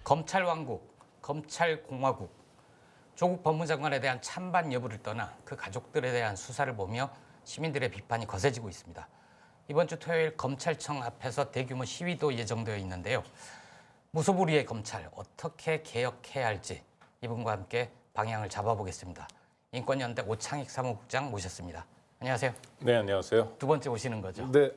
검찰왕국, 검찰공화국, 조국 법무장관에 대한 찬반 여부를 떠나 그 가족들에 대한 수사를 보며 시민들의 비판이 거세지고 있습니다. 이번 주 토요일 검찰청 앞에서 대규모 시위도 예정되어 있는데요. 무소불위의 검찰 어떻게 개혁해야 할지 이분과 함께 방향을 잡아보겠습니다. 인권연대 오창익 사무국장 모셨습니다. 안녕하세요. 네, 안녕하세요. 두 번째 오시는 거죠? 네,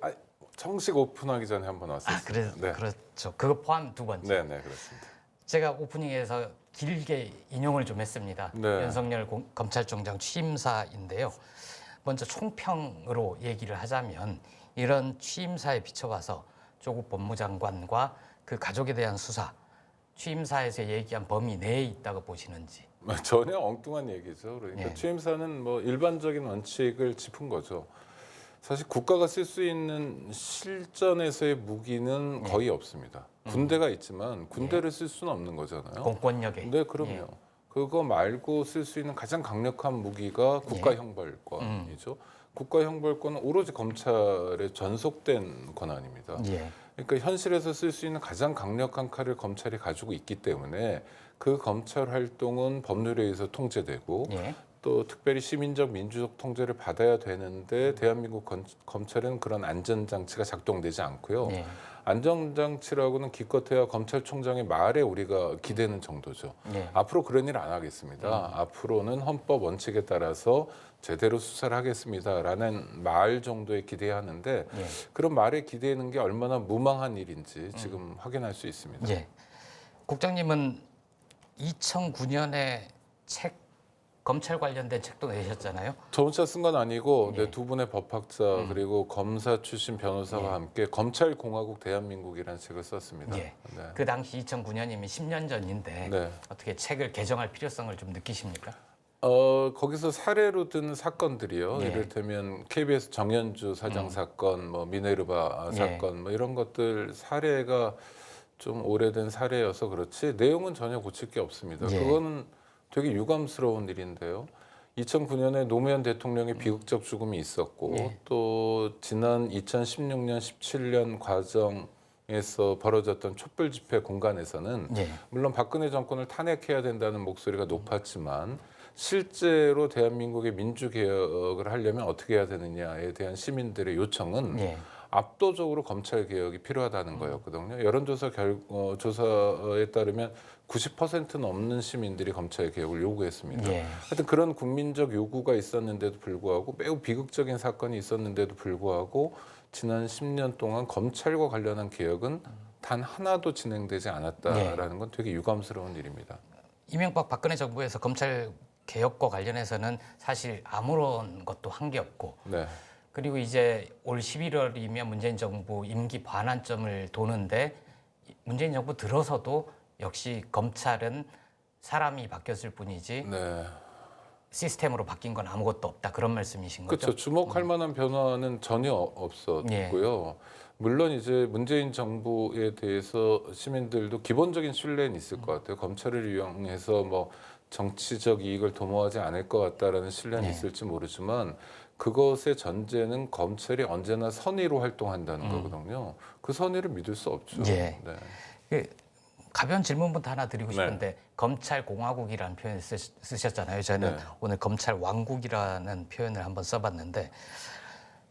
정식 오픈하기 전에 한번 왔었어요. 네. 그렇죠. 그거 포함 두 번째. 네, 네, 그렇습니다. 제가 오프닝에서 길게 인용을 좀 했습니다. 네. 윤석열 검찰총장 취임사인데요. 먼저 총평으로 얘기를 하자면 이런 취임사에 비춰봐서 조국 법무장관과 그 가족에 대한 수사, 취임사에서 얘기한 범위 내에 있다고 보시는지. 전혀 엉뚱한 얘기죠. 그러니까 예. 취임사는 뭐 일반적인 원칙을 짚은 거죠. 사실 국가가 쓸 수 있는 실전에서의 무기는 거의 없습니다. 군대가 있지만 군대를 쓸 수는 없는 거잖아요. 공권력에. 네, 그럼요. 그거 말고 쓸 수 있는 가장 강력한 무기가 국가형벌권이죠. 국가형벌권은 오로지 검찰에 전속된 권한입니다. 예. 그러니까 현실에서 쓸 수 있는 가장 강력한 칼을 검찰이 가지고 있기 때문에 그 검찰 활동은 법률에 의해서 통제되고 예. 또 특별히 시민적 민주적 통제를 받아야 되는데 대한민국 검찰은 그런 안전장치가 작동되지 않고요. 예. 안전장치라고는 기껏해야 검찰총장의 말에 우리가 기대는 정도죠. 예. 앞으로 그런 일 안 하겠습니다. 앞으로는 헌법 원칙에 따라서 제대로 수사를 하겠습니다라는 말 정도에 기대하는데 예. 그런 말에 기대는 게 얼마나 무망한 일인지 지금 확인할 수 있습니다. 예. 국장님은 2009년에 검찰 관련된 책도 내셨잖아요. 저 혼자 쓴 건 아니고 예. 두 분의 법학자 그리고 검사 출신 변호사와 함께 검찰공화국 대한민국이라는 책을 썼습니다. 예. 네. 그 당시 2009년이면 10년 전인데 네. 어떻게 책을 개정할 필요성을 좀 느끼십니까? 거기서 사례로 든 사건들이요. 예. 이를테면 KBS 정현주 사장 사건, 뭐 미네르바 사건, 뭐 이런 것들 사례가 좀 오래된 사례여서 그렇지 내용은 전혀 고칠 게 없습니다. 예. 그거는 되게 유감스러운 일인데요. 2009년에 노무현 대통령의 비극적 죽음이 있었고 예. 또 지난 2016년, 17년 과정에서 벌어졌던 촛불 집회 공간에서는 예. 물론 박근혜 정권을 탄핵해야 된다는 목소리가 높았지만 실제로 대한민국의 민주개혁을 하려면 어떻게 해야 되느냐에 대한 시민들의 요청은 예. 압도적으로 검찰 개혁이 필요하다는 거였거든요. 여론조사 조사에 따르면 90% 넘는 시민들이 검찰 개혁을 요구했습니다. 예. 하여튼 그런 국민적 요구가 있었는데도 불구하고 매우 비극적인 사건이 있었는데도 불구하고 지난 10년 동안 검찰과 관련한 개혁은 단 하나도 진행되지 않았다라는 건 되게 유감스러운 일입니다. 이명박 박근혜 정부에서 검찰 개혁과 관련해서는 사실 아무런 것도 한 게 없고 네. 그리고 이제 올 11월이면 문재인 정부 임기 반환점을 도는데 문재인 정부 들어서도 역시 검찰은 사람이 바뀌었을 뿐이지 네. 시스템으로 바뀐 건 아무것도 없다 그런 말씀이신 거죠? 그렇죠. 주목할 만한 변화는 전혀 없었고요. 물론 이제 문재인 정부에 대해서 시민들도 기본적인 신뢰는 있을 것 같아요. 검찰을 이용해서 뭐 정치적 이익을 도모하지 않을 것 같다라는 신뢰는 있을지 모르지만 그것의 전제는 검찰이 언제나 선의로 활동한다는 거거든요. 그 선의를 믿을 수 없죠. 예. 네. 그 가벼운 질문부터 하나 드리고 싶은데 검찰공화국이라는 표현을 쓰셨잖아요. 저는 오늘 검찰왕국이라는 표현을 한번 써봤는데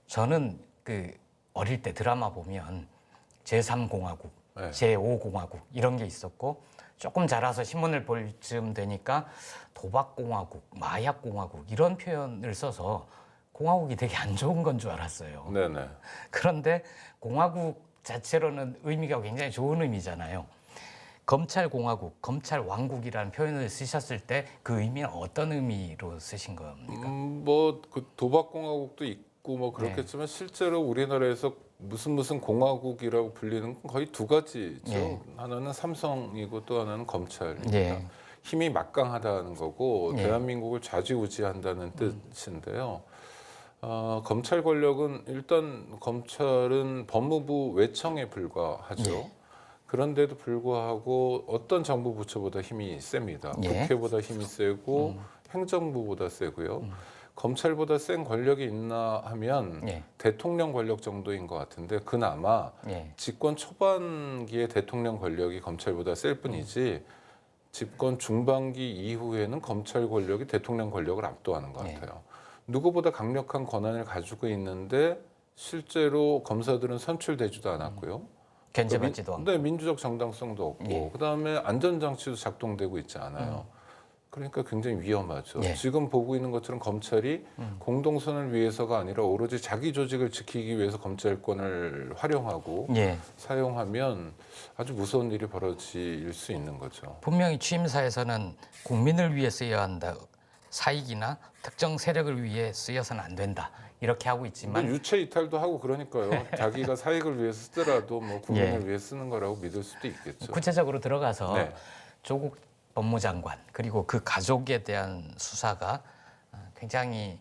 저는 그 어릴 때 드라마 보면 제3공화국, 제5공화국 이런 게 있었고 조금 자라서 신문을 볼 즈음 되니까 도박공화국, 마약공화국 이런 표현을 써서 공화국이 되게 안 좋은 건 줄 알았어요. 네네. 그런데 공화국 자체로는 의미가 굉장히 좋은 의미잖아요. 검찰공화국, 검찰왕국이라는 표현을 쓰셨을 때 그 의미는 어떤 의미로 쓰신 겁니까? 뭐그 도박공화국도 있고 뭐 그렇겠지만 실제로 우리나라에서 무슨 공화국이라고 불리는 건 거의 두 가지죠. 하나는 삼성이고 또 하나는 검찰입니다. 힘이 막강하다는 거고 대한민국을 좌지우지한다는 뜻인데요. 검찰 권력은 일단 검찰은 법무부 외청에 불과하죠. 그런데도 불구하고 어떤 정부 부처보다 힘이 셉니다. 국회보다 힘이 세고 행정부보다 세고요. 검찰보다 센 권력이 있나 하면 예. 대통령 권력 정도인 것 같은데 그나마 예. 집권 초반기에 대통령 권력이 검찰보다 셀 뿐이지 집권 중반기 이후에는 검찰 권력이 대통령 권력을 압도하는 것 예. 같아요. 누구보다 강력한 권한을 가지고 있는데 실제로 검사들은 선출되지도 않았고요. 견제받지도 않고. 네, 민주적 정당성도 없고 예. 그다음에 안전장치도 작동되고 있지 않아요. 그러니까 굉장히 위험하죠. 예. 지금 보고 있는 것처럼 검찰이 공동선을 위해서가 아니라 오로지 자기 조직을 지키기 위해서 검찰권을 활용하고 예. 사용하면 아주 무서운 일이 벌어질 수 있는 거죠. 분명히 취임사에서는 국민을 위해 쓰여야 한다. 사익이나 특정 세력을 위해 쓰여서는 안 된다. 이렇게 하고 있지만 유체 이탈도 하고 그러니까요. 자기가 사익을 위해서 쓰더라도 뭐 국민을 예. 위해 쓰는 거라고 믿을 수도 있겠죠. 구체적으로 들어가서 네. 조국 법무장관 그리고 그 가족에 대한 수사가 굉장히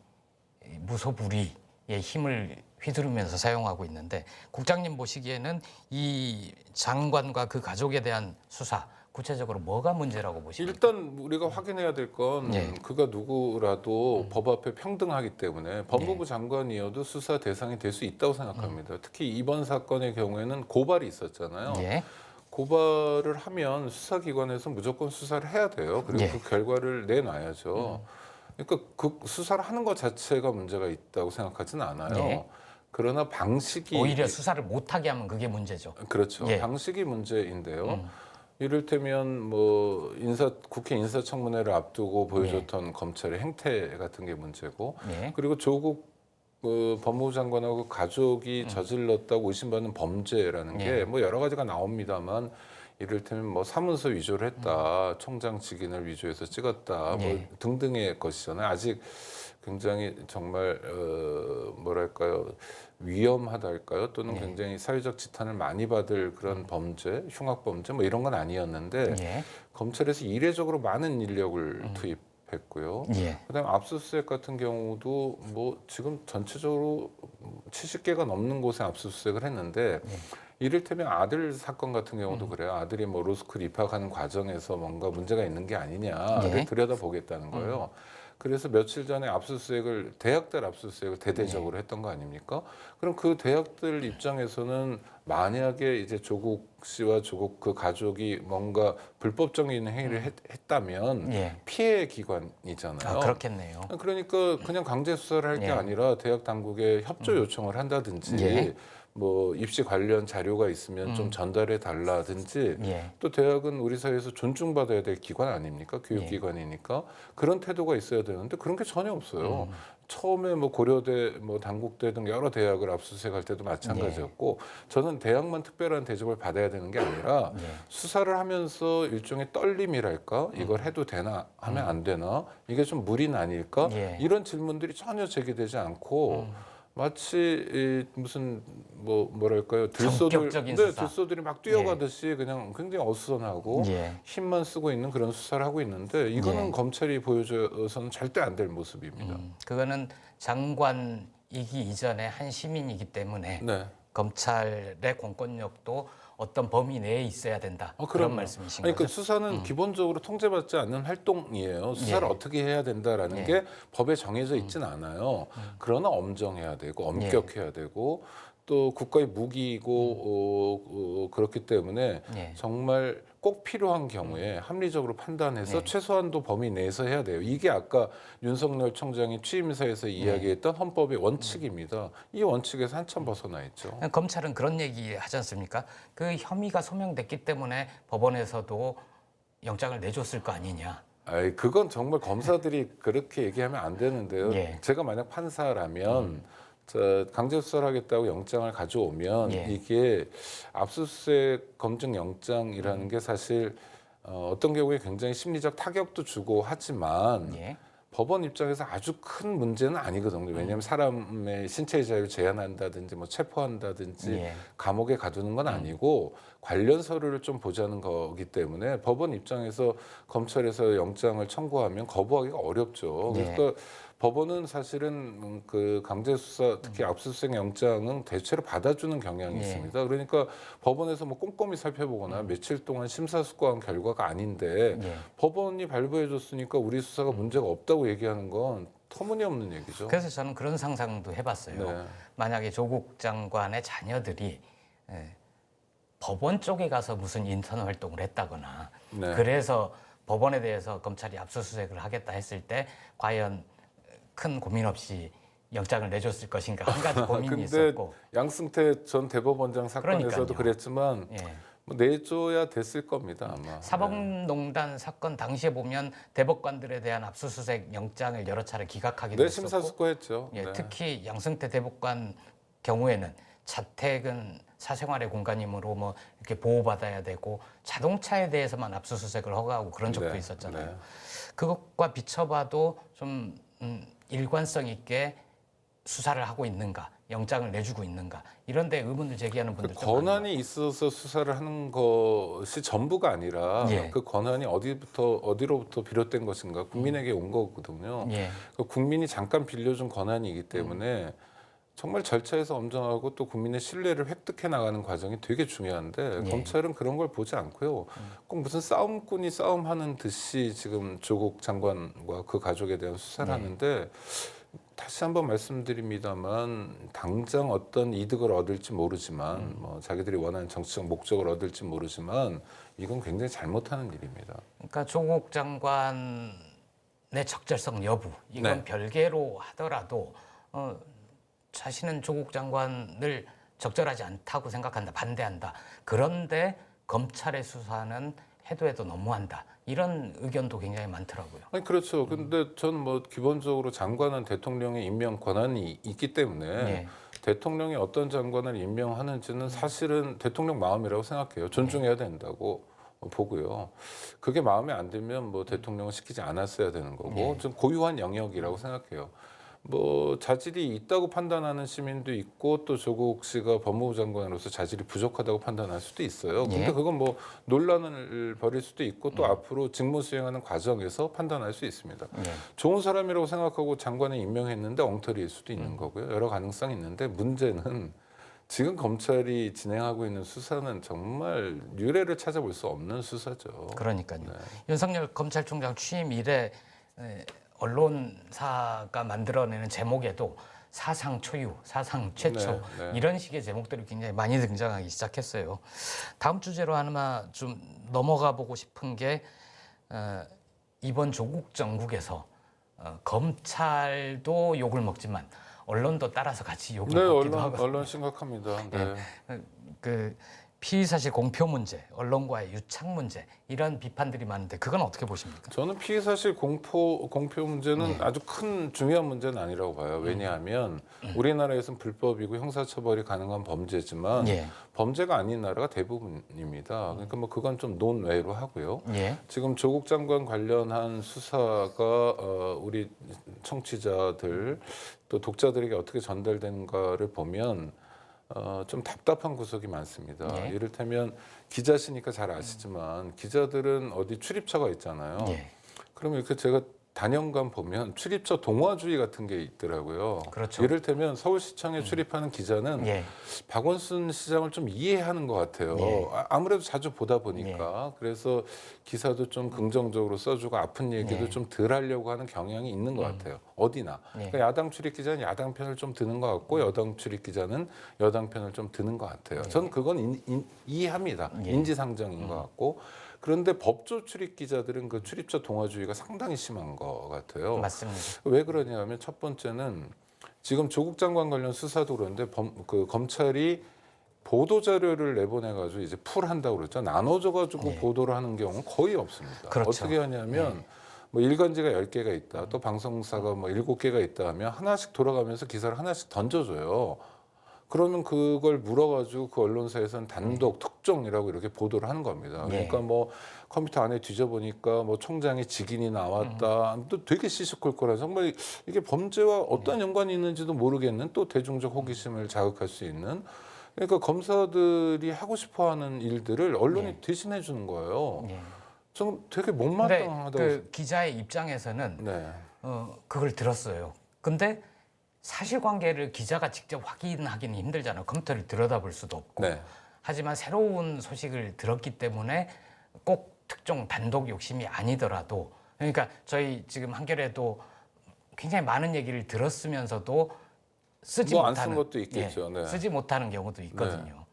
무소불위의 힘을 휘두르면서 사용하고 있는데 국장님 보시기에는 이 장관과 그 가족에 대한 수사 구체적으로 뭐가 문제라고 보십니까? 일단 우리가 확인해야 될 건 예. 그가 누구라도 법 앞에 평등하기 때문에 법무부 예. 장관이어도 수사 대상이 될 수 있다고 생각합니다. 특히 이번 사건의 경우에는 고발이 있었잖아요. 예. 고발을 하면 수사기관에서 무조건 수사를 해야 돼요. 그리고 예. 그 결과를 내놔야죠. 그러니까 그 수사를 하는 것 자체가 문제가 있다고 생각하지는 않아요. 예. 그러나 방식이 오히려 수사를 못하게 하면 그게 문제죠. 그렇죠. 예. 방식이 문제인데요. 이를테면 뭐 국회 인사청문회를 앞두고 보여줬던 검찰의 행태 같은 게 문제고, 예. 그리고 조국 법무부 장관하고 가족이 저질렀다고 의심받는 범죄라는 예. 게 뭐 여러 가지가 나옵니다만, 이를테면 뭐 사문서 위조를 했다, 총장 직인을 위조해서 찍었다, 뭐 예. 등등의 것이잖아요. 아직 굉장히 정말 뭐랄까요, 위험하달까요? 또는 예. 굉장히 사회적 지탄을 많이 받을 그런 범죄, 흉악 범죄 뭐 이런 건 아니었는데 예. 검찰에서 이례적으로 많은 인력을 투입했고요. 예. 그다음에 압수수색 같은 경우도 뭐 지금 전체적으로 70개가 넘는 곳에 압수수색을 했는데 이를테면 아들 사건 같은 경우도 그래요. 아들이 뭐 로스쿨 입학하는 과정에서 뭔가 문제가 있는 게 아니냐를 예. 들여다보겠다는 거예요. 그래서 며칠 전에 대학들 압수수색을 대대적으로 했던 거 아닙니까? 그럼 그 대학들 입장에서는 만약에 이제 조국 씨와 조국 그 가족이 뭔가 불법적인 행위를 했다면 예. 피해 기관이잖아요. 아, 그렇겠네요. 그러니까 그냥 강제 수사를 할 게 예. 아니라 대학 당국에 협조 요청을 한다든지 예. 뭐 입시 관련 자료가 있으면 좀 전달해 달라든지 예. 또 대학은 우리 사회에서 존중받아야 될 기관 아닙니까? 교육기관이니까 그런 태도가 있어야 되는데 그런 게 전혀 없어요. 처음에 뭐 고려대, 뭐 단국대 등 여러 대학을 압수수색할 때도 마찬가지였고 저는 대학만 특별한 대접을 받아야 되는 게 아니라 수사를 하면서 일종의 떨림이랄까 이걸 해도 되나 하면 안 되나 이게 좀 무리는 아닐까 예. 이런 질문들이 전혀 제기되지 않고 마치 무슨 뭐랄까요 전격적인 수사. 들소들이 막 뛰어가듯이 그냥 굉장히 어수선하고 예. 힘만 쓰고 있는 그런 수사를 하고 있는데 이거는 예. 검찰이 보여줘서는 절대 안 될 모습입니다. 그거는 장관이기 이전에 한 시민이기 때문에 네. 검찰의 공권력도 어떤 범위 내에 있어야 된다. 그런 그럼요. 말씀이신 아니, 거죠? 그 수사는 기본적으로 통제받지 않는 활동이에요. 수사를 예. 어떻게 해야 된다라는 예. 게 법에 정해져 있지는 않아요. 그러나 엄정해야 되고 엄격해야 되고 또 국가의 무기이고 그렇기 때문에 예. 정말 꼭 필요한 경우에 합리적으로 판단해서 예. 최소한도 범위 내에서 해야 돼요. 이게 아까 윤석열 총장이 취임사에서 이야기했던 헌법의 원칙입니다. 이 원칙에서 한참 벗어나 있죠. 검찰은 그런 얘기 하지 않습니까? 그 혐의가 소명됐기 때문에 법원에서도 영장을 내줬을 거 아니냐. 아이, 그건 정말 검사들이 그렇게 얘기하면 안 되는데요. 예. 제가 만약 판사라면 강제 수사를 하겠다고 영장을 가져오면 예. 이게 압수수색 검증 영장이라는 게 사실 어떤 경우에 굉장히 심리적 타격도 주고 하지만 예. 법원 입장에서 아주 큰 문제는 아니거든요. 왜냐하면 사람의 신체의 자유를 제한한다든지 뭐 체포한다든지 예. 감옥에 가두는 건 아니고 관련 서류를 좀 보자는 거기 때문에 법원 입장에서 검찰에서 영장을 청구하면 거부하기가 어렵죠. 예. 그러니까 법원은 사실은 그 강제 수사 특히 압수수색 영장은 대체로 받아주는 경향이 예. 있습니다. 그러니까 법원에서 뭐 꼼꼼히 살펴보거나 며칠 동안 심사숙고한 결과가 아닌데 예. 법원이 발부해줬으니까 우리 수사가 문제가 없다고 얘기하는 건 터무니없는 얘기죠. 그래서 저는 그런 상상도 해봤어요. 네. 만약에 조국 장관의 자녀들이 법원 쪽에 가서 무슨 인턴 활동을 했다거나 네. 그래서 법원에 대해서 검찰이 압수수색을 하겠다 했을 때 과연 큰 고민 없이 영장을 내줬을 것인가 한 가지 고민이 근데 있었고. 양승태 전 대법원장 사건에서도 그러니까요. 그랬지만 예. 뭐 내줘야 됐을 겁니다 아마. 사법농단 사건 당시에 보면 대법관들에 대한 압수수색 영장을 여러 차례 기각하기도 네, 했었고, 심사숙고했죠. 예, 네. 특히 양승태 대법관 경우에는 자택은 사생활의 공간이므로 뭐 이렇게 보호받아야 되고 자동차에 대해서만 압수수색을 허가하고 그런 적도 네, 있었잖아요. 네. 그것과 비춰봐도 좀 일관성 있게 수사를 하고 있는가, 영장을 내주고 있는가 이런 데 의문을 제기하는 그 분들 좀 많아요. 권한이 있어서 수사를 하는 것이 전부가 아니라 예. 그 권한이 어디로부터 비롯된 것인가 국민에게 온 거거든요. 예. 그 국민이 잠깐 빌려준 권한이기 때문에 정말 절차에서 엄정하고 또 국민의 신뢰를 획득해 나가는 과정이 되게 중요한데 예. 검찰은 그런 걸 보지 않고요. 꼭 무슨 싸움꾼이 싸움하는 듯이 지금 조국 장관과 그 가족에 대한 수사를 예. 하는데 다시 한번 말씀드립니다만 당장 어떤 이득을 얻을지 모르지만 뭐 자기들이 원하는 정치적 목적을 얻을지 모르지만 이건 굉장히 잘못하는 일입니다. 그러니까 조국 장관의 적절성 여부 이건 네. 별개로 하더라도 자신은 조국 장관을 적절하지 않다고 생각한다, 반대한다. 그런데 검찰의 수사는 해도 너무한다. 이런 의견도 굉장히 많더라고요. 아니 그렇죠. 근데 저는 뭐 기본적으로 장관은 대통령의 임명 권한이 있기 때문에 예. 대통령이 어떤 장관을 임명하는지는 사실은 대통령 마음이라고 생각해요. 존중해야 된다고 보고요. 그게 마음에 안 들면 뭐 대통령은 시키지 않았어야 되는 거고 예. 좀 고유한 영역이라고 생각해요. 뭐 자질이 있다고 판단하는 시민도 있고 또 조국 씨가 법무부 장관으로서 자질이 부족하다고 판단할 수도 있어요. 근데 예. 그건 뭐 논란을 벌일 수도 있고 또 앞으로 직무 수행하는 과정에서 판단할 수 있습니다. 예. 좋은 사람이라고 생각하고 장관에 임명했는데 엉터리일 수도 있는 거고요. 여러 가능성이 있는데 문제는 지금 검찰이 진행하고 있는 수사는 정말 유례를 찾아볼 수 없는 수사죠. 그러니까요. 네. 윤석열 검찰총장 취임 이래 언론사가 만들어내는 제목에도 사상 초유, 사상 최초 네, 네. 이런 식의 제목들이 굉장히 많이 등장하기 시작했어요. 다음 주제로 하나 좀 넘어가 보고 싶은 게 이번 조국 정국에서 검찰도 욕을 먹지만 언론도 따라서 같이 욕을 네, 먹기도 하고 언론 심각합니다. 네. 그 피의사실 공표 문제, 언론과의 유착 문제 이런 비판들이 많은데 그건 어떻게 보십니까? 저는 피의사실 공표 문제는 아주 큰 중요한 문제는 아니라고 봐요. 왜냐하면 우리나라에서는 불법이고 형사처벌이 가능한 범죄지만 예. 범죄가 아닌 나라가 대부분입니다. 그러니까 뭐 그건 좀 논외로 하고요. 예. 지금 조국 장관 관련한 수사가 우리 청취자들 또 독자들에게 어떻게 전달되는가를 보면 좀 답답한 구석이 많습니다. 예. 이를테면 기자시니까 잘 아시지만 기자들은 어디 출입처가 있잖아요. 예. 그러면 이렇게 제가 단연간 보면 출입처 동화주의 같은 게 있더라고요. 그렇죠. 이를테면 서울시청에 출입하는 기자는 예. 박원순 시장을 좀 이해하는 것 같아요. 예. 아무래도 자주 보다 보니까 그래서 기사도 좀 긍정적으로 써주고 아픈 얘기도 예. 좀 덜 하려고 하는 경향이 있는 것 같아요. 어디나. 예. 그러니까 야당 출입 기자는 야당 편을 좀 드는 것 같고 여당 출입 기자는 여당 편을 좀 드는 것 같아요. 저는 그건 이해합니다. 예. 인지상정인 것 같고. 그런데 법조 출입 기자들은 그 출입처 동화주의가 상당히 심한 것 같아요. 맞습니다. 왜 그러냐면 첫 번째는 지금 조국 장관 관련 수사도 그런데 검찰이 보도 자료를 내보내 가지고 이제 풀한다고 그랬죠. 나눠줘 가지고 보도를 하는 경우는 거의 없습니다. 그렇죠. 어떻게 하냐면 뭐 일간지가 10개가 있다. 또 방송사가 뭐 7개가 있다 하면 하나씩 돌아가면서 기사를 하나씩 던져줘요. 그러면 그걸 물어가지고 그 언론사에서는 단독 특종이라고 이렇게 보도를 하는 겁니다. 그러니까 뭐 컴퓨터 안에 뒤져보니까 뭐 총장의 직인이 나왔다. 또 되게 시시콜콜한 정말 이게 범죄와 어떤 연관이 있는지도 모르겠는 또 대중적 호기심을 자극할 수 있는 그러니까 검사들이 하고 싶어하는 일들을 언론이 대신해 주는 거예요. 좀 되게 근데 못마땅하다고. 그 기자의 입장에서는 네. 그걸 들었어요. 근데 사실관계를 기자가 직접 확인하기는 힘들잖아요. 컴퓨터를 들여다볼 수도 없고. 네. 하지만 새로운 소식을 들었기 때문에 꼭 특정 단독 욕심이 아니더라도 그러니까 저희 지금 한겨레도 굉장히 많은 얘기를 들었으면서도 쓰지 뭐 안 못하는 쓴 것도 있겠죠. 네. 쓰지 못하는 경우도 있거든요.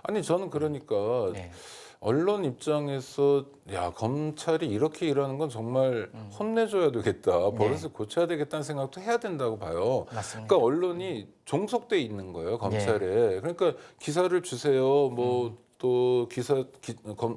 아니 저는 그러니까 네. 언론 입장에서 야 검찰이 이렇게 일하는 건 정말 혼내줘야 되겠다, 버릇을 고쳐야 되겠다는 생각도 해야 된다고 봐요. 맞습니다. 그러니까 언론이 종속돼 있는 거예요, 검찰에. 그러니까 기사를 주세요. 뭐 또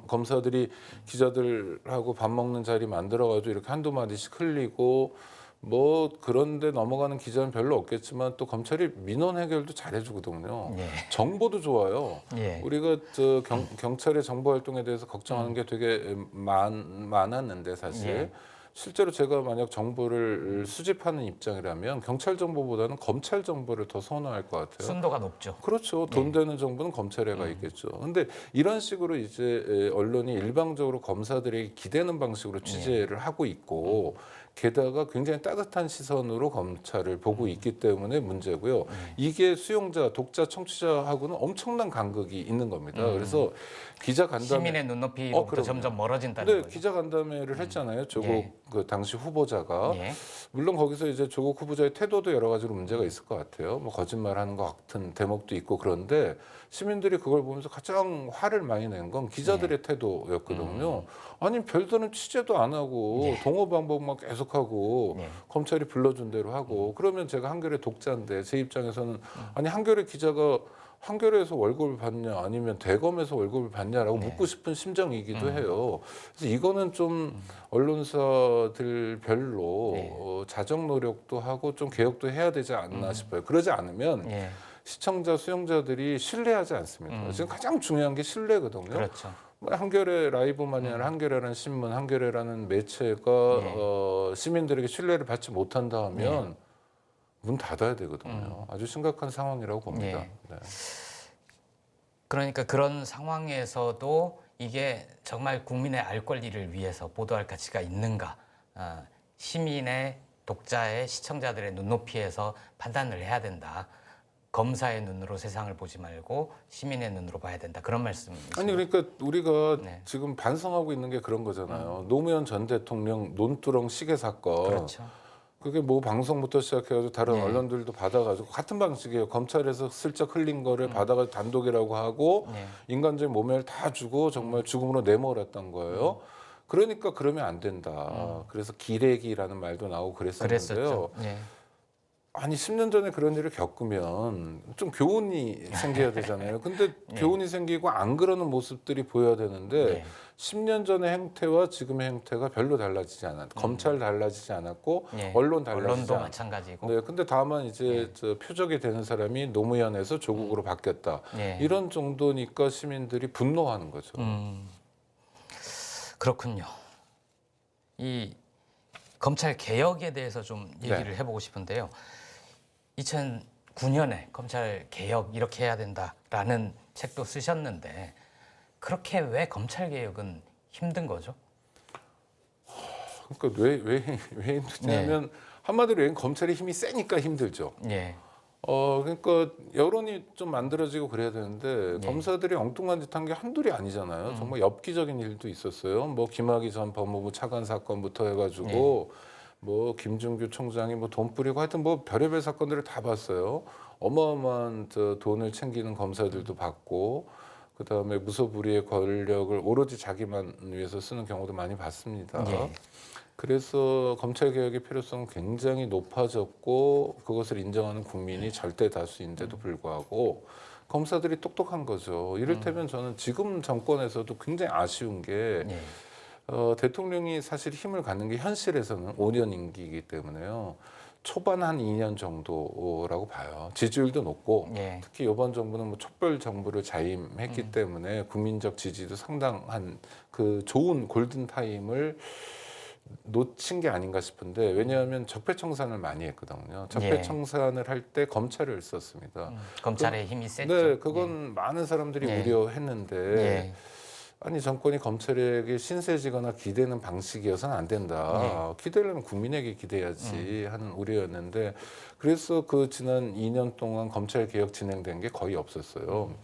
검사들이 기자들하고 밥 먹는 자리 만들어가지고 이렇게 한두 마디씩 흘리고 뭐 그런데 넘어가는 기자는 별로 없겠지만 또 검찰이 민원 해결도 잘해주거든요. 예. 정보도 좋아요. 예. 우리가 저 경찰의 정보 활동에 대해서 걱정하는 게 되게 많았는데 사실 예. 실제로 제가 만약 정보를 수집하는 입장이라면 경찰 정보보다는 검찰 정보를 더 선호할 것 같아요. 순도가 높죠. 그렇죠. 돈 되는 정보는 검찰에 가 있겠죠. 근데 이런 식으로 이제 언론이 일방적으로 검사들에게 기대는 방식으로 취재를 하고 있고 게다가 굉장히 따뜻한 시선으로 검찰을 보고 있기 때문에 문제고요. 이게 수용자, 독자, 청취자하고는 엄청난 간극이 있는 겁니다. 그래서 기자 간담회 시민의 눈높이로부터 그럼요. 점점 멀어진다는 근데 거죠. 기자 간담회를 했잖아요. 조국 예. 그 당시 후보자가 예. 물론 거기서 이제 조국 후보자의 태도도 여러 가지로 문제가 있을 것 같아요. 뭐 거짓말하는 것 같은 대목도 있고 그런데 시민들이 그걸 보면서 가장 화를 많이 낸 건 기자들의 태도였거든요. 아니 별다른 취재도 안 하고 동호 방법만 계속하고 검찰이 불러준 대로 하고 그러면 제가 한겨레 독자인데 제 입장에서는 아니 한겨레 기자가 한겨레에서 월급을 받냐 아니면 대검에서 월급을 받냐라고 묻고 싶은 심정이기도 해요. 그래서 이거는 좀 언론사들 별로 자정 노력도 하고 좀 개혁도 해야 되지 않나 싶어요. 그러지 않으면 시청자, 수용자들이 신뢰하지 않습니다. 지금 가장 중요한 게 신뢰거든요. 그렇죠. 뭐 한겨레 라이브만이 아니라 한겨레라는 신문, 한겨레라는 매체가 시민들에게 신뢰를 받지 못한다 하면 문 닫아야 되거든요. 아주 심각한 상황이라고 봅니다. 네. 그러니까 그런 상황에서도 이게 정말 국민의 알 권리를 위해서 보도할 가치가 있는가? 시민의, 독자의, 시청자들의 눈높이에서 판단을 해야 된다. 검사의 눈으로 세상을 보지 말고 시민의 눈으로 봐야 된다. 그런 말씀이시죠? 아니 그러니까 우리가 지금 반성하고 있는 게 그런 거잖아요. 노무현 전 대통령 논두렁 시계 사건. 그렇죠. 그게 뭐 방송부터 시작해가지고 다른 언론들도 받아가지고 같은 방식이에요. 검찰에서 슬쩍 흘린 거를 받아가지고 단독이라고 하고 인간적인 모멸 다 주고 정말 죽음으로 내몰았던 거예요. 그러니까 그러면 안 된다. 그래서 기레기라는 말도 나오고 그랬었는데요. 아니 10년 전에 그런 일을 겪으면 좀 교훈이 생겨야 되잖아요. 근데 교훈이 생기고 안 그러는 모습들이 보여야 되는데 10년 전의 행태와 지금의 행태가 별로 달라지지 않았고 검찰 달라지지 않았고 언론 달라지지 언론도 않았고 마찬가지고. 네, 근데 다만 이제 저 표적이 되는 사람이 노무현에서 조국으로 바뀌었다. 이런 정도니까 시민들이 분노하는 거죠. 그렇군요. 이 검찰 개혁에 대해서 좀 얘기를 해보고 싶은데요. 2009년에 검찰 개혁 이렇게 해야 된다라는 책도 쓰셨는데 그렇게 왜 검찰 개혁은 힘든 거죠? 그러니까 왜 힘드냐면 한마디로 얘기하면 검찰의 힘이 세니까 힘들죠. 그러니까 여론이 좀 만들어지고 그래야 되는데 검사들이 엉뚱한 짓 한 게 한둘이 아니잖아요. 정말 엽기적인 일도 있었어요. 뭐 김학의 전 법무부 차관 사건부터 해가지고 뭐 김준규 총장이 뭐 돈 뿌리고 하여튼 뭐 별의별 사건들을 다 봤어요. 어마어마한 저 돈을 챙기는 검사들도 봤고 그다음에 무소불위의 권력을 오로지 자기만 위해서 쓰는 경우도 많이 봤습니다. 그래서 검찰 개혁의 필요성은 굉장히 높아졌고 그것을 인정하는 국민이 절대 다수인데도 불구하고 검사들이 똑똑한 거죠. 이를테면 저는 지금 정권에서도 굉장히 아쉬운 게 대통령이 사실 힘을 갖는 게 현실에서는 5년 임기이기 때문에요. 초반 한 2년 정도라고 봐요. 지지율도 높고 특히 이번 정부는 뭐 촛불 정부를 자임했기 때문에 국민적 지지도 상당한 그 좋은 골든 타임을 놓친 게 아닌가 싶은데 왜냐하면 적폐청산을 많이 했거든요. 적폐청산을 할 때 검찰을 썼습니다. 검찰의 힘이 셌죠. 네, 그건 많은 사람들이 우려했는데 아니 정권이 검찰에게 신세지거나 기대는 방식이어서는 안 된다. 기대려면 국민에게 기대야지 하는 우려였는데 그래서 그 지난 2년 동안 검찰 개혁 진행된 게 거의 없었어요.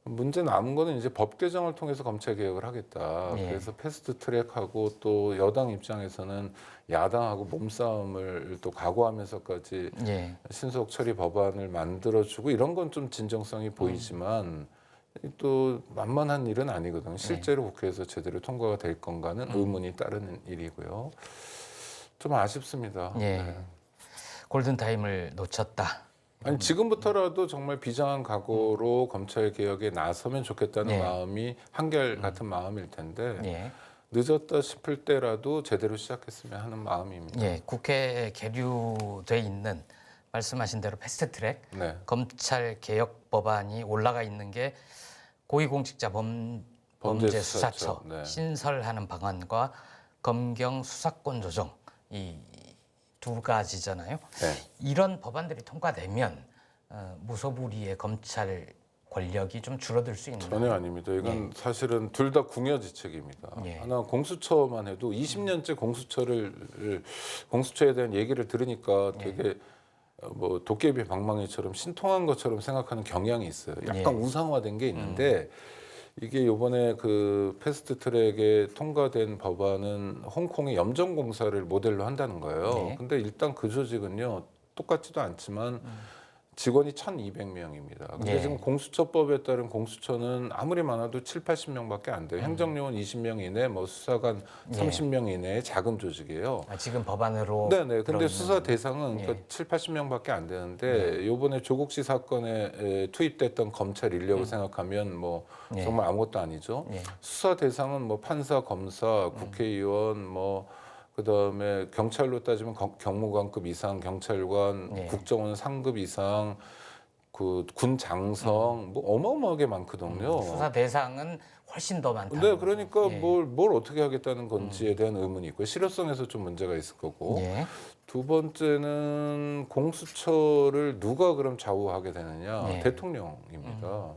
문제 남은 거는 이제 법 개정을 통해서 검찰 개혁을 하겠다. 예. 그래서 패스트 트랙하고 또 여당 입장에서는 야당하고 몸싸움을 또 각오하면서까지 예. 신속 처리 법안을 만들어주고 이런 건 좀 진정성이 보이지만 또 만만한 일은 아니거든요. 실제로 국회에서 제대로 통과가 될 건가는 의문이 따르는 일이고요. 좀 아쉽습니다. 예. 네. 골든 타임을 놓쳤다. 아니 지금부터라도 정말 비장한 각오로 검찰 개혁에 나서면 좋겠다는 예. 마음이 한결 같은 마음일 텐데 예. 늦었다 싶을 때라도 제대로 시작했으면 하는 마음입니다. 예. 국회에 계류돼 있는 말씀하신 대로 패스트트랙 네. 검찰 개혁 법안이 올라가 있는 게 고위공직자 범죄수사처 네. 신설하는 방안과 검경 수사권 조정 이 두 가지잖아요. 네. 이런 법안들이 통과되면 무소불위의 검찰 권력이 좀 줄어들 수 있는 전혀 아닙니다. 이건 사실은 둘 다 궁여지책입니다. 예. 하나 공수처만 해도 20년째 공수처에 대한 얘기를 들으니까 되게 뭐 도깨비 방망이처럼 신통한 것처럼 생각하는 경향이 있어요. 약간 우상화된 게 있는데 이게 이번에 그 패스트트랙에 통과된 법안은 홍콩의 염전공사를 모델로 한다는 거예요. 네. 근데 일단 그 조직은요 똑같지도 않지만 직원이 1,200명입니다. 근데 예. 지금 공수처법에 따른 공수처는 아무리 많아도 7, 80명밖에 안 돼요. 행정요원 20명 이내, 뭐 수사관 30명 이내의 작은 조직이에요. 지금 법안으로 네네. 근데 들어있는 수사 대상은 예. 그러니까 7, 80명밖에 안 되는데 요번에 조국 씨 사건에 투입됐던 검찰 인력을 생각하면 뭐 예. 정말 아무것도 아니죠. 예. 수사 대상은 뭐 판사, 검사, 국회의원 뭐 그다음에 경찰로 따지면 경무관급 이상 경찰관, 예. 국정원 상급 이상 그 군 장성 뭐 어마어마하게 많거든요. 수사 대상은 훨씬 더 많다. 근데 그러니까 예. 뭘 어떻게 하겠다는 건지에 대한 의문이 있고 실효성에서 좀 문제가 있을 거고 예. 두 번째는 공수처를 누가 그럼 좌우하게 되느냐 예. 대통령입니다.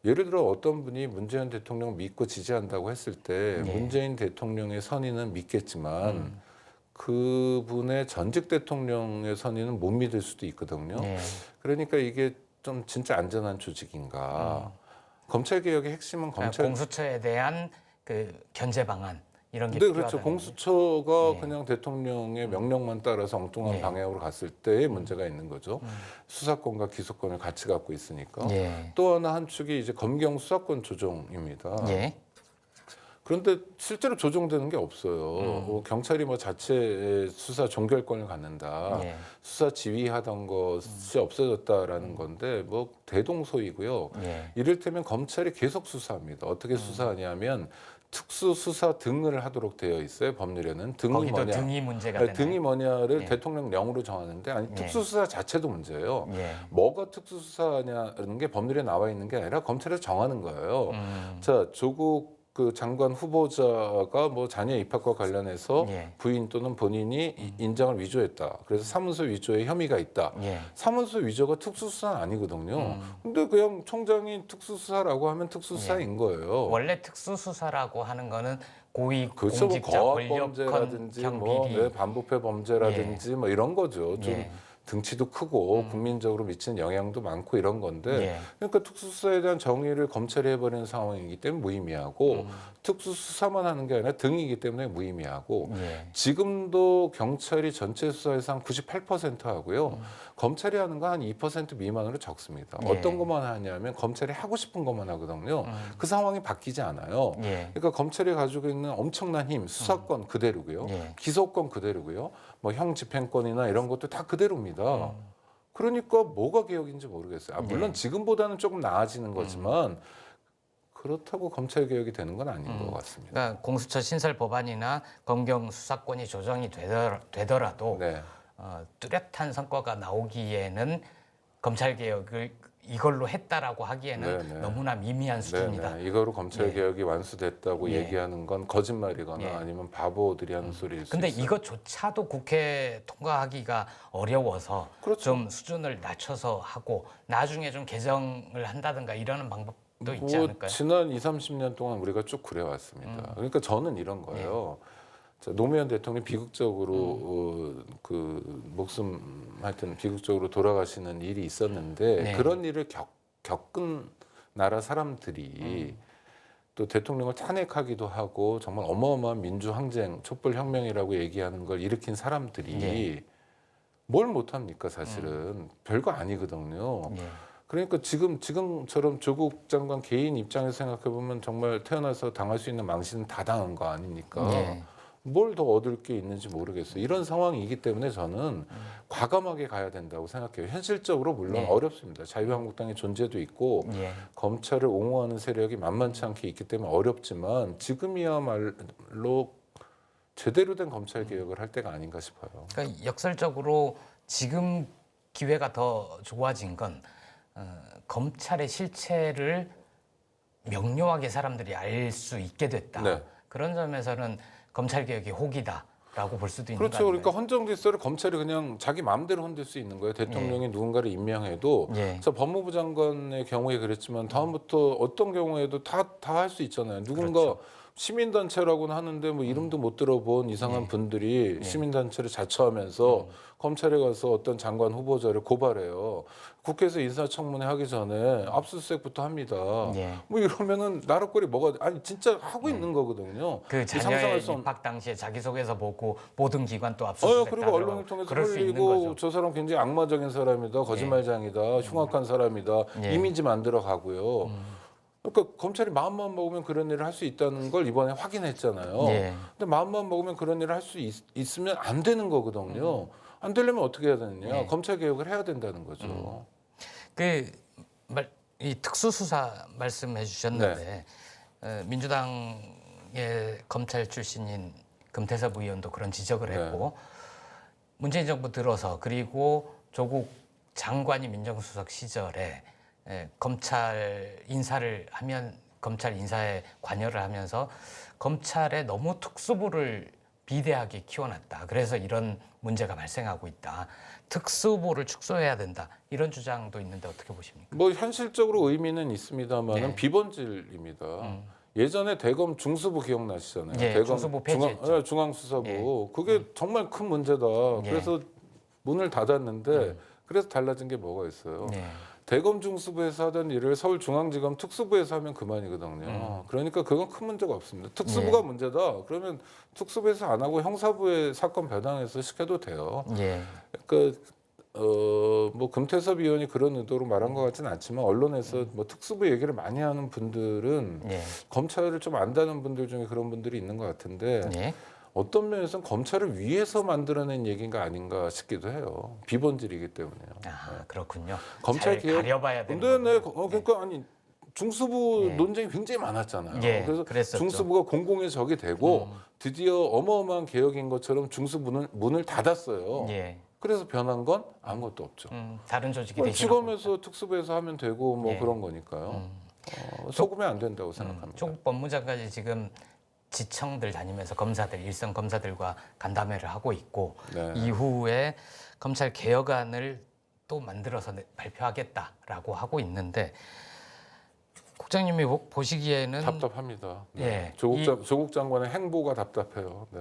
예를 들어 어떤 분이 문재인 대통령 믿고 지지한다고 했을 때 예. 문재인 대통령의 선의는 믿겠지만 그분의 전직 대통령의 선의는 못 믿을 수도 있거든요. 예. 그러니까 이게 좀 진짜 안전한 조직인가. 검찰 개혁의 핵심은 검찰 공수처에 대한 그 견제 방안 이런 게 네, 필요하다는 그렇죠. 거죠. 공수처가 예. 그냥 대통령의 명령만 따라서 엉뚱한 예. 방향으로 갔을 때의 문제가 있는 거죠. 수사권과 기소권을 같이 갖고 있으니까. 예. 또 하나 한 축이 이제 검경 수사권 조정입니다. 예. 그런데 실제로 조정되는 게 없어요. 경찰이 뭐 자체 수사 종결권을 갖는다. 예. 수사 지휘하던 것이 없어졌다라는 건데 뭐 대동소이고요. 예. 이를테면 검찰이 계속 수사합니다. 어떻게 수사하냐면 특수수사 등을 하도록 되어 있어요. 법률에는 등이 거기도 뭐냐. 등이 문제가 아니, 되나요? 등이 뭐냐를 예. 대통령령으로 정하는데 아니 예. 특수수사 자체도 문제예요. 예. 뭐가 특수수사냐는 게 법률에 나와 있는 게 아니라 검찰에서 정하는 거예요. 자, 조국 그 장관 후보자가 뭐 자녀 입학과 관련해서 예. 부인 또는 본인이 인장을 위조했다. 그래서 사문서 위조에 혐의가 있다. 예. 사문서 위조가 특수수사는 아니거든요. 근데 그냥 총장이 특수수사라고 하면 특수수사인 거예요. 원래 특수수사라고 하는 거는 고위 그렇죠. 뭐 공직자 거학 권력권 범죄라든지 경 뭐 비리. 네, 반부패 범죄라든지 뭐 이런 거죠. 좀 예. 등치도 크고 국민적으로 미치는 영향도 많고 이런 건데 예. 그러니까 특수수사에 대한 정의를 검찰이 해버리는 상황이기 때문에 무의미하고 특수수사만 하는 게 아니라 등이기 때문에 무의미하고 예. 지금도 경찰이 전체 수사에서 한 98% 하고요. 검찰이 하는 건 한 2% 미만으로 적습니다. 예. 어떤 것만 하냐면 검찰이 하고 싶은 것만 하거든요. 그 상황이 바뀌지 않아요. 예. 그러니까 검찰이 가지고 있는 엄청난 힘, 수사권 그대로고요. 예. 기소권 그대로고요. 뭐 형 집행권이나 이런 것도 다 그대로입니다. 그러니까 뭐가 개혁인지 모르겠어요. 물론 지금보다는 조금 나아지는 거지만 그렇다고 검찰 개혁이 되는 건 아닌 것 같습니다. 그러니까 공수처 신설 법안이나 검경 수사권이 조정이 되더라도 네. 뚜렷한 성과가 나오기에는 검찰 개혁을 이걸로 했다라고 하기에는 네, 네. 너무나 미미한 수준이다. 네. 이거로 검찰 예. 개혁이 완수됐다고 예. 얘기하는 건 거짓말이거나 예. 아니면 바보들이 하는 소리일 수 근데 있어요. 이것조차도 국회 통과하기가 어려워서 그렇죠. 좀 수준을 낮춰서 하고 나중에 좀 개정을 한다든가 이러는 방법도 있지 않을까요? 지난 2, 30년 동안 우리가 쭉 그래왔습니다. 그러니까 저는 이런 거예요. 자, 노무현 대통령이 비극적으로 그 목숨 하여튼 비극적으로 돌아가시는 일이 있었는데 네. 그런 일을 겪은 나라 사람들이 또 대통령을 탄핵하기도 하고 정말 어마어마한 민주항쟁, 촛불혁명이라고 얘기하는 걸 일으킨 사람들이 예. 뭘 못합니까 사실은. 별거 아니거든요. 예. 그러니까 지금처럼 조국 장관 개인 입장에서 생각해 보면 정말 태어나서 당할 수 있는 망신은 다 당한 거 아닙니까? 예. 뭘 더 얻을 게 있는지 모르겠어요. 이런 상황이기 때문에 저는 과감하게 가야 된다고 생각해요. 현실적으로 물론 예. 어렵습니다. 자유한국당의 존재도 있고 예. 검찰을 옹호하는 세력이 만만치 않게 있기 때문에 어렵지만 지금이야말로 제대로 된 검찰 개혁을 할 때가 아닌가 싶어요. 그러니까 역설적으로 지금 기회가 더 좋아진 건 검찰의 실체를 명료하게 사람들이 알 수 있게 됐다. 네. 그런 점에서는 검찰 개혁이 혹이다라고 볼 수도 있는 그렇죠. 거 그러니까 아닌가요? 헌정 질서를 검찰이 그냥 자기 마음대로 흔들 수 있는 거예요. 대통령이 누군가를 임명해도. 예. 그래서 법무부 장관의 경우에 그랬지만 다음부터 어떤 경우에도 다 할 수 있잖아요. 누군가 그렇죠. 시민단체라고는 하는데 뭐 이름도 못 들어본 이상한 예. 분들이 시민단체를 자처하면서 검찰에 가서 어떤 장관 후보자를 고발해요. 국회에서 인사청문회 하기 전에 압수수색부터 합니다. 예. 뭐 이러면은 나라 꼴이 뭐가 아니 진짜 하고 있는 거거든요. 그 상상할 자녀의 수 없는. 입학 당시에 자기소개서 보고 모든 기관 또 어, 압수수색 그리고 다 언론을 통해서 그럴 수 있는 흘리고 거죠. 저 사람 굉장히 악마적인 사람이다, 거짓말장이다, 흉악한 사람이다, 예. 이미지 만들어 가고요. 그러니까 검찰이 마음만 먹으면 그런 일을 할 수 있다는 걸 이번에 확인했잖아요. 예. 근데 마음만 먹으면 그런 일을 할 수 있으면 안 되는 거거든요. 안 되려면 어떻게 해야 되느냐? 예. 검찰 개혁을 해야 된다는 거죠. 이 특수수사 말씀해 주셨는데 민주당의 검찰 출신인 금태섭 의원도 그런 지적을 했고 문재인 정부 들어서 그리고 조국 장관이 민정수석 시절에 검찰 인사를 하면 검찰 인사에 관여를 하면서 검찰에 너무 특수부를 비대하게 키워놨다. 그래서 이런 문제가 발생하고 있다. 특수부를 축소해야 된다. 이런 주장도 있는데 어떻게 보십니까? 뭐 현실적으로 의미는 있습니다만은 네. 비본질입니다. 예전에 대검 중수부 기억나시잖아요. 예, 대검 중수부 폐지했죠. 중앙수사부. 예. 그게 정말 큰 문제다. 예. 그래서 문을 닫았는데 그래서 달라진 게 뭐가 있어요. 네. 대검 중수부에서 하던 일을 서울중앙지검 특수부에서 하면 그만이거든요. 그러니까 그건 큰 문제가 없습니다. 특수부가 예. 문제다. 그러면 특수부에서 안 하고 형사부에 사건 배당해서 시켜도 돼요. 예. 그러니까 뭐 금태섭 의원이 그런 의도로 말한 것 같지는 않지만 언론에서 뭐 특수부 얘기를 많이 하는 분들은 예. 검찰을 좀 안다는 분들 중에 그런 분들이 있는 것 같은데 예. 어떤 면에서는 검찰을 위해서 만들어낸 얘기가 아닌가 싶기도 해요. 비본질이기 때문에요. 아, 그렇군요. 검찰 잘 개혁 가려봐야 되는 근데 거군요. 그러니까 아니 중수부 예. 논쟁이 굉장히 많았잖아요. 예, 그래서 그랬었죠. 중수부가 공공의 적이 되고 드디어 어마어마한 개혁인 것처럼 중수부는 문을 닫았어요. 예. 그래서 변한 건 아무것도 없죠. 다른 조직이 뭐 대신하고 지검에서 특수부에서 하면 되고 뭐 예. 그런 거니까요. 속으면 안 된다고 생각합니다. 조국 법무장관이 지금 지청들 다니면서 검사들 일선 검사들과 간담회를 하고 있고 네. 이후에 검찰 개혁안을 또 만들어서 발표하겠다라고 하고 있는데 국장님이 보시기에는 답답합니다. 네. 예, 조국 장관의 행보가 답답해요. 네.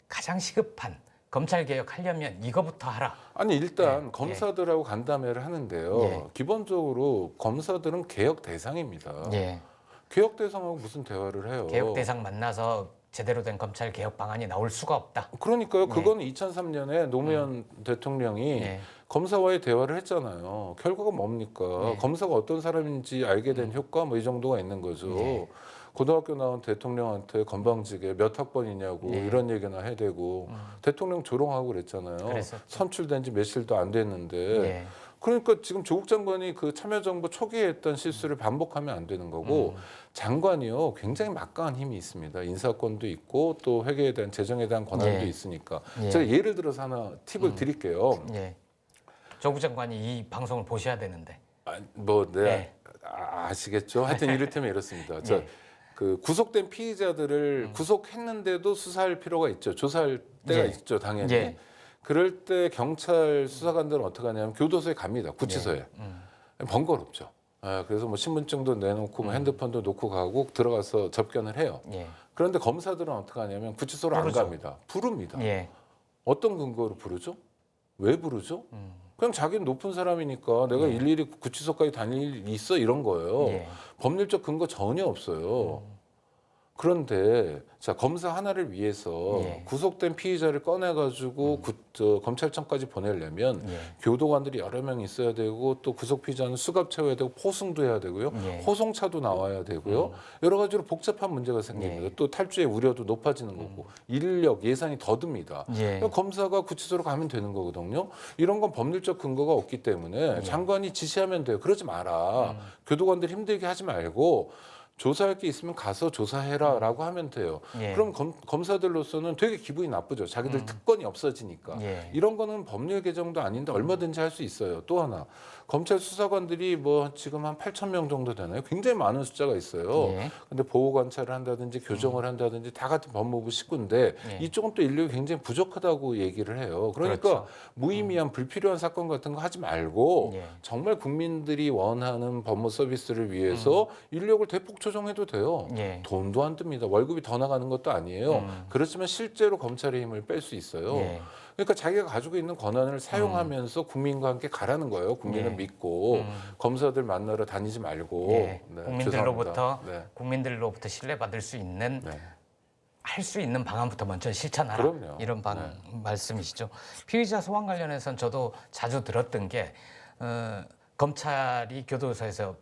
가장 시급한 검찰 개혁하려면 이거부터 하라. 아니 일단 예. 검사들하고 간담회를 하는데요. 예. 기본적으로 검사들은 개혁 대상입니다. 예. 개혁 대상하고 무슨 대화를 해요? 개혁 대상 만나서 제대로 된 검찰 개혁 방안이 나올 수가 없다. 그러니까요. 그건 2003년에 노무현 대통령이 예. 검사와의 대화를 했잖아요. 결과가 뭡니까? 네. 검사가 어떤 사람인지 알게 된 효과 뭐 이 정도가 있는 거죠. 네. 고등학교 나온 대통령한테 건방지게 몇 학번이냐고 네. 이런 얘기나 해대고 대통령 조롱하고 그랬잖아요. 그랬었죠. 선출된 지 며칠도 안 됐는데 예. 그러니까 지금 조국 장관이 그 참여정부 초기에 했던 실수를 반복하면 안 되는 거고 장관이요 굉장히 막강한 힘이 있습니다. 인사권도 있고 또 회계에 대한 재정에 대한 권한도 예. 있으니까 예. 제가 예를 들어서 하나 팁을 드릴게요. 예. 조국 장관이 이 방송을 보셔야 되는데. 네. 예. 아시겠죠? 하여튼 이를테면 이렇습니다. 예. 그 구속된 피의자들을 구속했는데도 수사할 필요가 있죠. 조사할 때가 예. 있죠, 당연히. 예. 그럴 때 경찰 수사관들은 어떻게 하냐면 교도소에 갑니다. 구치소에. 번거롭죠. 그래서 뭐 신분증도 내놓고 뭐 핸드폰도 놓고 가고 들어가서 접견을 해요. 예. 그런데 검사들은 어떻게 하냐면 구치소로 부르죠. 안 갑니다. 부릅니다. 예. 어떤 근거로 부르죠? 왜 부르죠? 그냥 자기는 높은 사람이니까 내가 예. 일일이 구치소까지 다닐 일이 있어 이런 거예요. 예. 법률적 근거 전혀 없어요. 그런데 자 검사 하나를 위해서 예. 구속된 피의자를 꺼내가지고 검찰청까지 보내려면 예. 교도관들이 여러 명 있어야 되고 또 구속 피의자는 수갑 채워야 되고 포승도 해야 되고요. 예. 호송차도 나와야 되고요. 여러 가지로 복잡한 문제가 생깁니다. 예. 또 탈주의 우려도 높아지는 거고 인력 예산이 더 듭니다. 예. 그러니까 검사가 구치소로 가면 되는 거거든요. 이런 건 법률적 근거가 없기 때문에 장관이 지시하면 돼요. 그러지 마라. 교도관들 힘들게 하지 말고 조사할 게 있으면 가서 조사해라라고 하면 돼요. 예. 그럼 검사들로서는 되게 기분이 나쁘죠. 자기들 특권이 없어지니까. 예. 이런 거는 법률 개정도 아닌데 얼마든지 할 수 있어요. 또 하나 검찰 수사관들이 뭐 지금 한 8,000명 정도 되나요? 굉장히 많은 숫자가 있어요. 예. 근데 보호 관찰을 한다든지 교정을 한다든지 다 같은 법무부 식구인데 예. 이쪽은 또 인력이 굉장히 부족하다고 얘기를 해요. 그러니까 그렇죠. 무의미한 불필요한 사건 같은 거 하지 말고 예. 정말 국민들이 원하는 법무 서비스를 위해서 인력을 대폭 조정해도 돼요. 예. 돈도 안 듭니다. 월급이 더 나가는 것도 아니에요. 그렇지만 실제로 검찰의 힘을 뺄 수 있어요. 예. 그러니까 자기가 가지고 있는 권한을 사용하면서 국민과 함께 가라는 거예요. 국민을 예. 믿고 검사들 만나러 다니지 말고 예. 네, 국민들로부터 죄송합니다. 네. 국민들로부터 신뢰받을 수 있는 네. 할 수 있는 방안부터 먼저 실천하라. 그럼요. 이런 말씀이시죠. 피의자 소환 관련해서는 저도 자주 들었던 게 검찰이 교도소에서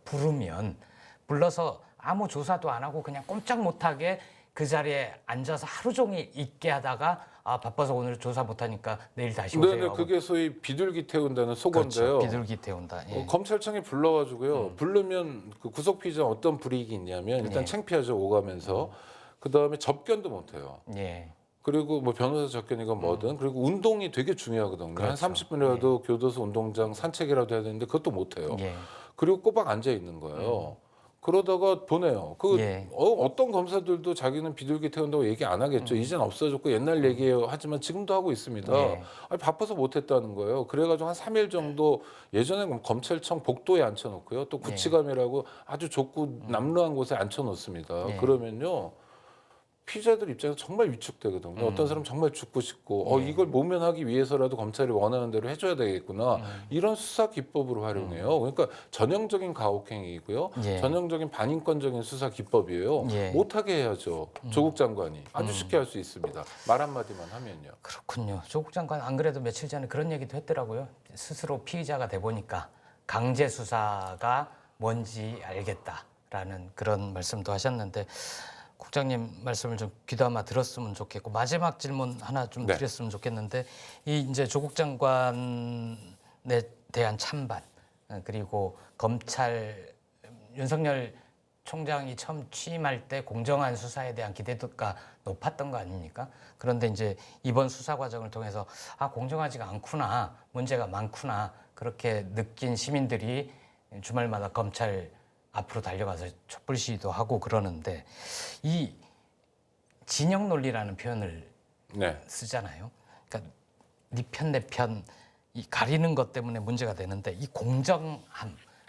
불러서 아무 조사도 안 하고 그냥 꼼짝 못하게 그 자리에 앉아서 하루 종일 있게 하다가 아 바빠서 오늘 조사 못하니까 내일 다시 오세요. 네네, 하고. 그게 소위 비둘기 태운다는 그렇죠. 속어인데요. 비둘기 태운다. 예. 검찰청이 불러가지고요. 부르면 그 구속 피의자 어떤 불이익이 있냐면 일단 예. 창피하죠. 오가면서 그 다음에 접견도 못해요. 예. 그리고 뭐 변호사 접견이건 뭐든 그리고 운동이 되게 중요하거든요. 한 그렇죠. 30분이라도 교도소 운동장 산책이라도 해야 되는데 그것도 못해요. 예. 그리고 꼬박 앉아 있는 거예요. 그러다가 보내요. 예. 어떤 검사들도 자기는 비둘기 태운다고 얘기 안 하겠죠. 이젠 없어졌고 옛날 얘기예요. 하지만 지금도 하고 있습니다. 예. 아니, 바빠서 못했다는 거예요. 그래가지고 한 3일 정도 예전에 검찰청 복도에 앉혀놓고요. 또 구치감이라고 아주 좁고 남루한 곳에 앉혀놓습니다. 예. 그러면요. 피의자들 입장에서 정말 위축되거든요. 어떤 사람 정말 죽고 싶고 이걸 모면하기 위해서라도 검찰이 원하는 대로 해줘야 되겠구나. 이런 수사 기법으로 활용해요. 그러니까 전형적인 가혹행위이고요. 예. 전형적인 반인권적인 수사 기법이에요. 예. 못하게 해야죠. 조국 장관이. 아주 쉽게 할 수 있습니다. 말 한마디만 하면요. 그렇군요. 조국 장관 안 그래도 며칠 전에 그런 얘기도 했더라고요. 스스로 피의자가 돼 보니까 강제 수사가 뭔지 알겠다라는 그런 말씀도 하셨는데 국장님 말씀을 좀 귀담아 들었으면 좋겠고 마지막 질문 하나 좀 네. 드렸으면 좋겠는데 이 이제 조국 장관에 대한 찬반 그리고 검찰 윤석열 총장이 처음 취임할 때 공정한 수사에 대한 기대도가 높았던 거 아닙니까? 그런데 이제 이번 수사 과정을 통해서 아 공정하지가 않구나, 문제가 많구나 그렇게 느낀 시민들이 주말마다 검찰 앞으로 달려가서 촛불 시위도 하고 그러는데 이 진영 논리라는 표현을 네. 쓰잖아요. 그러니까 네 편 내 편 이 가리는 것 때문에 문제가 되는데 이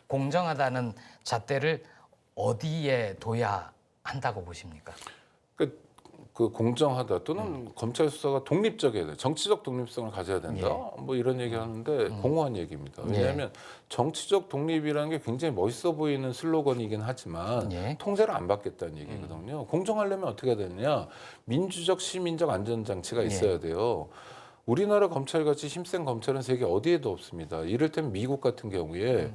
공정하다는 잣대를 어디에 둬야 한다고 보십니까? 그 공정하다 또는 검찰 수사가 독립적이어야 돼. 정치적 독립성을 가져야 된다. 뭐 이런 얘기하는데 공허한 얘기입니다. 왜냐하면 정치적 독립이라는 게 굉장히 멋있어 보이는 슬로건이긴 하지만 예. 통제를 안 받겠다는 얘기거든요. 공정하려면 어떻게 해야 되느냐? 민주적 시민적 안전장치가 있어야 돼요. 우리나라 검찰같이 힘센 검찰은 세계 어디에도 없습니다. 이를테면 미국 같은 경우에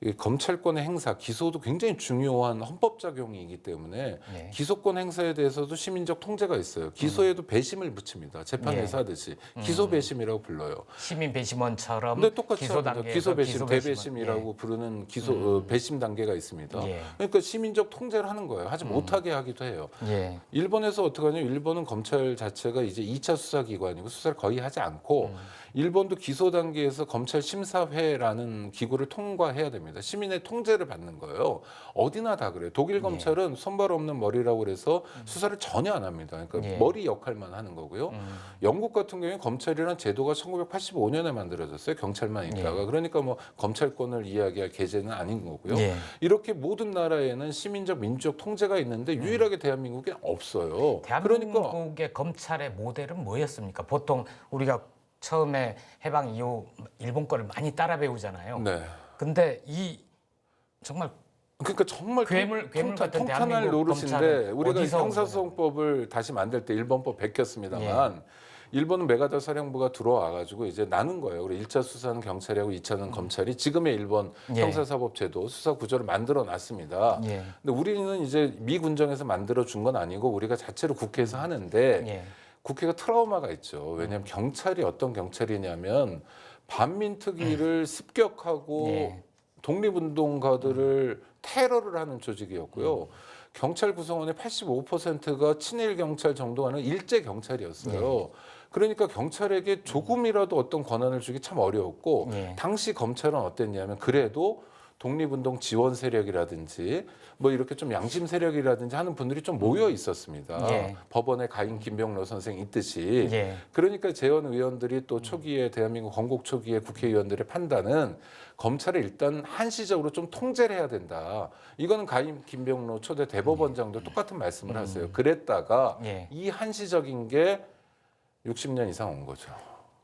이 검찰권의 행사, 기소도 굉장히 중요한 헌법 작용이기 때문에 예. 기소권 행사에 대해서도 시민적 통제가 있어요. 기소에도 배심을 붙입니다. 재판에서 하듯이 기소 배심이라고 불러요. 시민 배심원처럼 근데 똑같이 기소 합니다. 단계에서 기소 배심, 기소 대배심이라고 부르는 기소 배심 단계가 있습니다. 예. 그러니까 시민적 통제를 하는 거예요. 하지 못하게 하기도 해요. 예. 일본에서 어떻게 하냐면 일본은 검찰 자체가 이제 2차 수사기관이고 수사를 거의 하지 않고 일본도 기소 단계에서 검찰 심사회라는 기구를 통과해야 됩니다. 시민의 통제를 받는 거예요. 어디나 다 그래요. 독일 검찰은 손발 없는 머리라고 그래서 수사를 전혀 안 합니다. 그러니까 예. 머리 역할만 하는 거고요. 영국 같은 경우에 검찰이란 제도가 1985년에 만들어졌어요. 경찰만 있다가. 그러니까 뭐 검찰권을 이야기할 계제는 아닌 거고요. 예. 이렇게 모든 나라에는 시민적 민주적 통제가 있는데 유일하게 대한민국에 없어요. 그러니까 대한민국의 검찰의 모델은 뭐였습니까? 보통 우리가 처음에 해방 이후 일본 거를 많이 따라 배우잖아요. 네. 근데 이 정말 그러니까 정말 괴물 같은 통탄할 대한민국 노릇인데 검찰은 우리가 어디서 온 형사소송법을 다시 만들 때 일본법 베꼈습니다만 일본은 메가더 사령부가 들어와가지고 이제 나눈 거예요. 우리 1차 수사는 경찰이하고 2차는 검찰이 지금의 일본 예. 형사사법제도 수사 구조를 만들어 놨습니다. 예. 근데 우리는 이제 미 군정에서 만들어 준 건 아니고 우리가 자체로 국회에서 하는데 예. 국회가 트라우마가 있죠. 왜냐하면 경찰이 어떤 경찰이냐면 반민특위를 습격하고 예. 독립운동가들을 테러를 하는 조직이었고요. 경찰 구성원의 85%가 친일 경찰 정도가는 일제 경찰이었어요. 그러니까 경찰에게 조금이라도 어떤 권한을 주기 참 어려웠고 예. 당시 검찰은 어땠냐면 그래도 독립운동 지원 세력이라든지 뭐 이렇게 좀 양심 세력이라든지 하는 분들이 좀 모여 있었습니다. 예. 법원에 가인 김병로 선생 있듯이. 예. 그러니까 재원 의원들이 또 초기에 대한민국 건국 초기에 국회의원들의 판단은 검찰을 일단 한시적으로 좀 통제를 해야 된다. 이거는 가인 김병로 초대 대법원장도 똑같은 말씀을 하세요. 그랬다가 예. 이 한시적인 게 60년 이상 온 거죠.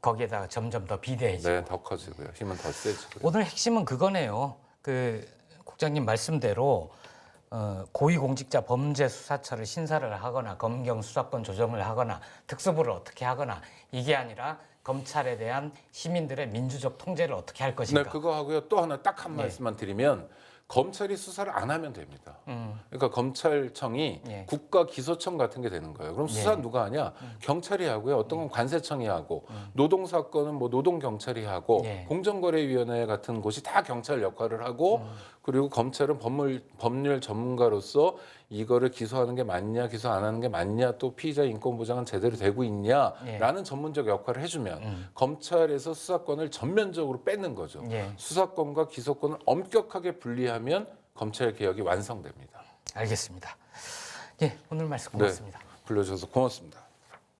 거기에다가 점점 더 비대해지고. 네, 더 커지고요. 힘은 더 세지고요. 오늘 핵심은 그거네요. 그 국장님 말씀대로 고위공직자 범죄수사처를 신설을 하거나 검경 수사권 조정을 하거나 특수부를 어떻게 하거나 이게 아니라 검찰에 대한 시민들의 민주적 통제를 어떻게 할 것인가. 네, 그거 하고요. 또 하나 딱 한 말씀만 드리면 검찰이 수사를 안 하면 됩니다. 그러니까 검찰청이 예. 국가기소청 같은 게 되는 거예요. 그럼 수사 누가 하냐? 경찰이 하고요. 어떤 건 관세청이 하고 노동사건은 뭐 노동경찰이 하고 예. 공정거래위원회 같은 곳이 다 경찰 역할을 하고 그리고 검찰은 법률 전문가로서 이거를 기소하는 게 맞냐, 기소 안 하는 게 맞냐, 또 피의자 인권 보장은 제대로 되고 있냐라는 예. 전문적 역할을 해주면 검찰에서 수사권을 전면적으로 뺏는 거죠. 예. 수사권과 기소권을 엄격하게 분리하면 검찰 개혁이 완성됩니다. 알겠습니다. 예, 오늘 말씀 고맙습니다. 불러주셔서 고맙습니다.